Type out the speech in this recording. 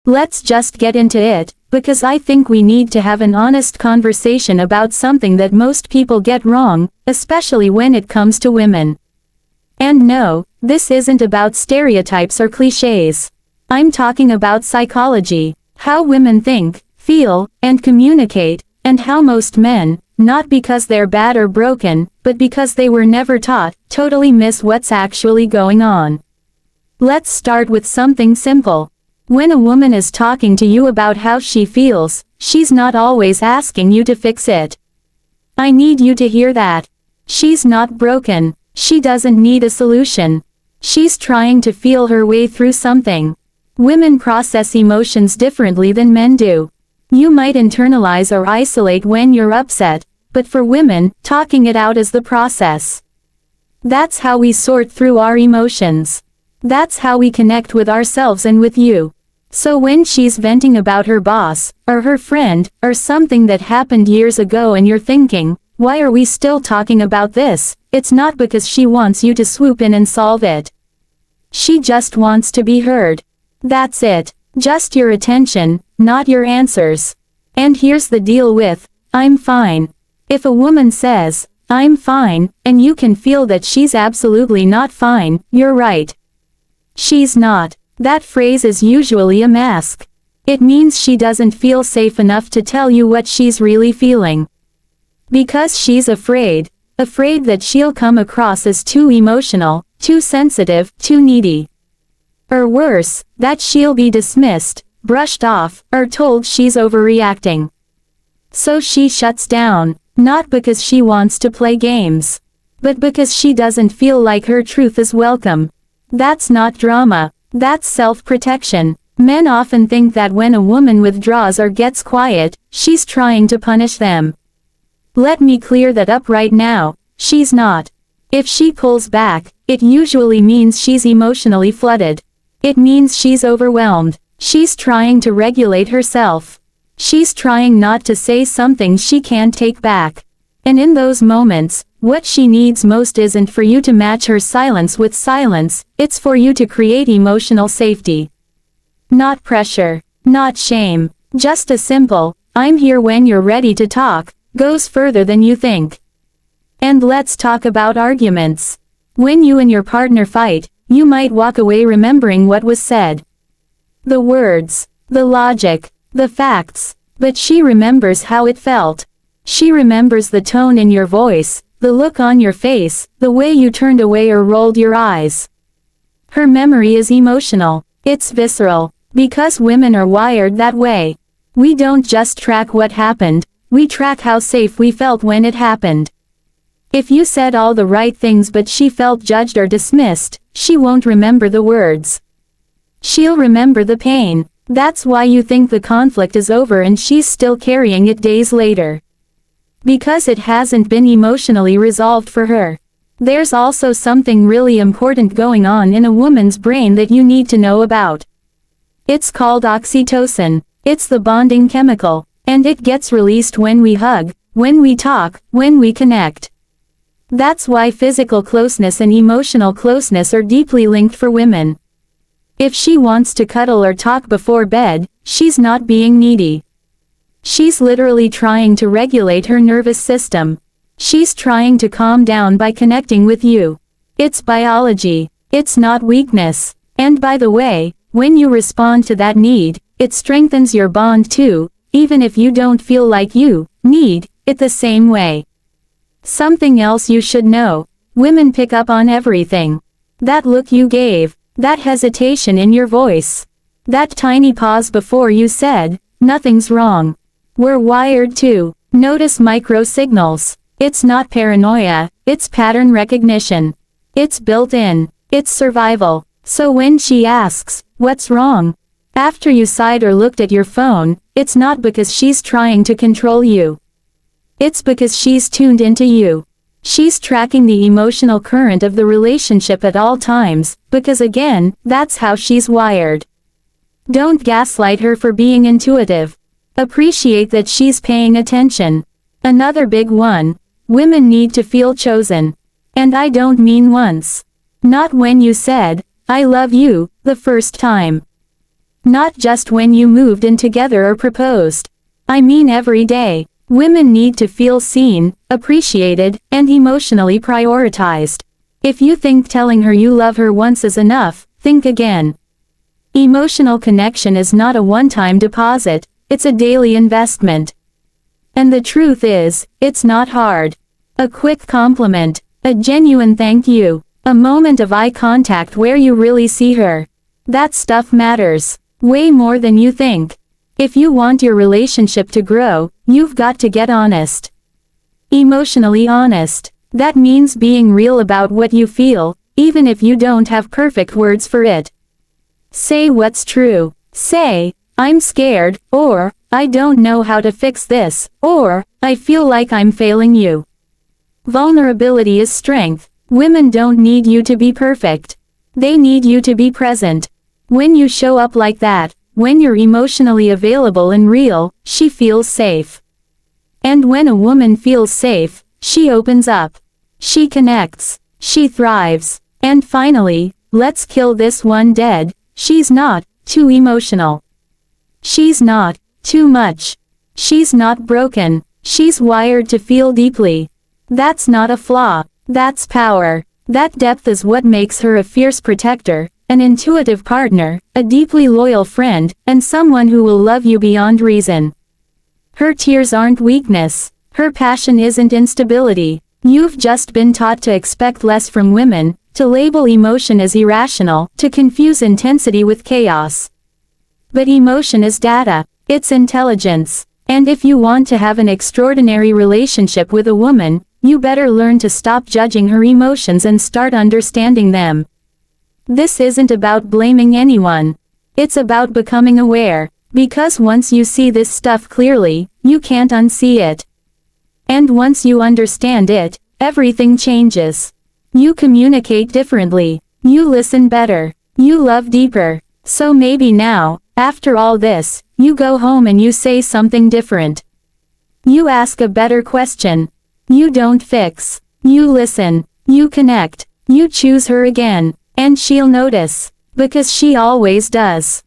Let's just get into it, because I think we need to have an honest conversation about something that most people get wrong, especially when it comes to women. And no, this isn't about stereotypes or cliches. I'm talking about psychology, how women think, feel, and communicate, and how most men, not because they're bad or broken, but because they were never taught, totally miss what's actually going on. Let's start with something simple. When a woman is talking to you about how she feels, she's not always asking you to fix it. I need you to hear that. She's not broken. She doesn't need a solution. She's trying to feel her way through something. Women process emotions differently than men do. You might internalize or isolate when you're upset, but for women, talking it out is the process. That's how we sort through our emotions. That's how we connect with ourselves and with you. So when she's venting about her boss, or her friend, or something that happened years ago and you're thinking, why are we still talking about this? It's not because she wants you to swoop in and solve it. She just wants to be heard. That's it. Just your attention, not your answers. And here's the deal with, I'm fine. If a woman says, I'm fine, and you can feel that she's absolutely not fine, you're right. She's not. That phrase is usually a mask. It means she doesn't feel safe enough to tell you what she's really feeling. Because she's afraid that she'll come across as too emotional, too sensitive, too needy. Or worse, that she'll be dismissed, brushed off, or told she's overreacting. So she shuts down, not because she wants to play games, but because she doesn't feel like her truth is welcome. That's not drama. That's self-protection. Men often think that when a woman withdraws or gets quiet, she's trying to punish them. Let me clear that up right now. She's not. If she pulls back, it usually means she's emotionally flooded. It means she's overwhelmed. She's trying to regulate herself. She's trying not to say something she can't take back. And in those moments, what she needs most isn't for you to match her silence with silence, it's for you to create emotional safety. Not pressure. Not shame. Just a simple, I'm here when you're ready to talk, goes further than you think. And let's talk about arguments. When you and your partner fight, you might walk away remembering what was said. The words, the logic, the facts, but she remembers how it felt. She remembers the tone in your voice, the look on your face, the way you turned away or rolled your eyes. Her memory is emotional. It's visceral. Because women are wired that way. We don't just track what happened, we track how safe we felt when it happened. If you said all the right things but she felt judged or dismissed, she won't remember the words. She'll remember the pain. That's why you think the conflict is over and she's still carrying it days later. Because it hasn't been emotionally resolved for her. There's also something really important going on in a woman's brain that you need to know about. It's called oxytocin. It's the bonding chemical, and it gets released when we hug, when we talk, when we connect. That's why physical closeness and emotional closeness are deeply linked for women. If she wants to cuddle or talk before bed, she's not being needy. She's literally trying to regulate her nervous system. She's trying to calm down by connecting with you. It's biology. It's not weakness. And by the way, when you respond to that need, it strengthens your bond too, even if you don't feel like you need it the same way. Something else you should know. Women pick up on everything. That look you gave, that hesitation in your voice, that tiny pause before you said, nothing's wrong. We're wired to notice micro signals. It's not paranoia, it's pattern recognition. It's built in. It's survival. So when she asks, what's wrong? After you sighed or looked at your phone, it's not because she's trying to control you. It's because she's tuned into you. She's tracking the emotional current of the relationship at all times, because again, that's how she's wired. Don't gaslight her for being intuitive. Appreciate that she's paying attention. Another big one. Women need to feel chosen. And I don't mean once. Not when you said, I love you, the first time. Not just when you moved in together or proposed. I mean every day. Women need to feel seen, appreciated, and emotionally prioritized. If you think telling her you love her once is enough, think again. Emotional connection is not a one-time deposit, it's a daily investment. And the truth is, it's not hard. A quick compliment, a genuine thank you, a moment of eye contact where you really see her. That stuff matters. Way more than you think. If you want your relationship to grow, you've got to get honest. Emotionally honest. That means being real about what you feel, even if you don't have perfect words for it. Say what's true. Say, I'm scared, or, I don't know how to fix this, or, I feel like I'm failing you. Vulnerability is strength. Women don't need you to be perfect. They need you to be present. When you show up like that, when you're emotionally available and real, she feels safe. And when a woman feels safe, she opens up. She connects. She thrives. And finally, let's kill this one dead, she's not too emotional. She's not too much. She's not broken. She's wired to feel deeply. That's not a flaw. That's power. That depth is what makes her a fierce protector, an intuitive partner, a deeply loyal friend, and someone who will love you beyond reason. Her tears aren't weakness. Her passion isn't instability. You've just been taught to expect less from women, to label emotion as irrational, to confuse intensity with chaos. But emotion is data. It's intelligence. And if you want to have an extraordinary relationship with a woman, you better learn to stop judging her emotions and start understanding them. This isn't about blaming anyone. It's about becoming aware, because once you see this stuff clearly, you can't unsee it. And once you understand it, everything changes. You communicate differently. You listen better. You love deeper. So maybe now, after all this, you go home and you say something different. You ask a better question. You don't fix. You listen. You connect. You choose her again. And she'll notice. Because she always does.